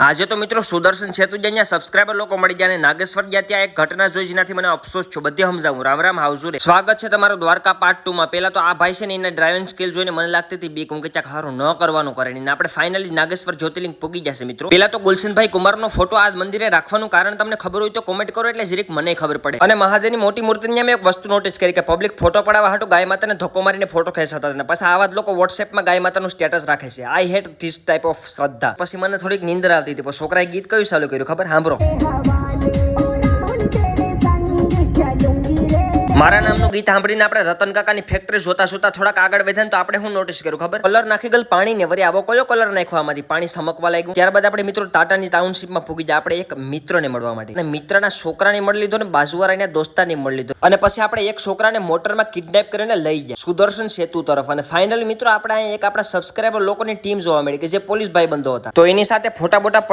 આજે તો મિત્રો સુદર્શન સેતુ જ્યાં સબસ્ક્રાઇબર લોકો મળી ગયા અને નાગેશ્વર ગયા ત્યાં એક ઘટના જોઈ જેનાથી મને અફસોસ છો બધી સમજાવું. રામ રામ હાઉઝુરે સ્વાગત છે તમારું દ્વારકા પાર્ટ 2 માં. પહેલા તો આ ભાઈ છે ને એના ડ્રાઇવિંગ સ્કિલ જોઈને મને લાગતી હતી બીક, કે ચાક હારું ન કરવાનું કરે ને આપણે ફાઇનલી નાગેશ્વર જ્યોતિર્લિંગ પૂગી જશે મિત્રો. પહેલા તો ગુલશનભાઈ કુમારનો ફોટો આ મંદિરે રાખવાનું કારણ તમને ખબર હોય તો કોમેન્ટ કરો એટલે જરીક મને ખબર પડે. અને મહાદેવની મોટી મૂર્તિની મેં એક વસ્તુ નોટિસ કરી કે પબ્લિક ફોટો પડાવવા હાટુ ગાય માતાને ધક્કો મારીને ફોટો ખેંચાતા હતા. પછી આવા જ લોકો વોટ્સએપમાં ગાય માતાનું સ્ટેટસ રાખે છે. I hate this type of શ્રદ્ધા. પછી મને થોડીક નીંદર આવતી હતી. છોકરાએ ગીત કયું ચાલુ કર્યું ખબર? સાંભળો. મારા નામનું ગીત સાંભળીને આપણે રતન કાકાની ફેક્ટરી જોતા જોતા થોડાક આગળ વધ્યા તો આપણે હું નોટિસ કર્યું ખબર? કલર નાખી ગયેલ પાણી ને વરી આવો કયો કલર નાખ્યો આમાંથી? પાણી સમકવા લાગ્યું. ત્યારબાદ આપણે મિત્રો ટાટાની ટાઉનશીપમાં પૂગી જાય આપણે એક મિત્રને મળવા માટે. અને મિત્રના છોકરાને મળી લીધો ને બાજુવાળાના દોસ્તારને મળી લીધો. અને પછી આપણે એક છોકરાને મોટરમાં કિડનેપ કરીને લઈ ગયા સુદર્શન સેતુ તરફ. અને ફાઇનલી મિત્રો આપણે એક આપણા સબસ્ક્રાઇબર લોકોની ટીમ જોવા મળી કે જે પોલીસ ભાઈબંધો હતા. તો એની સાથે ફોટા બોટા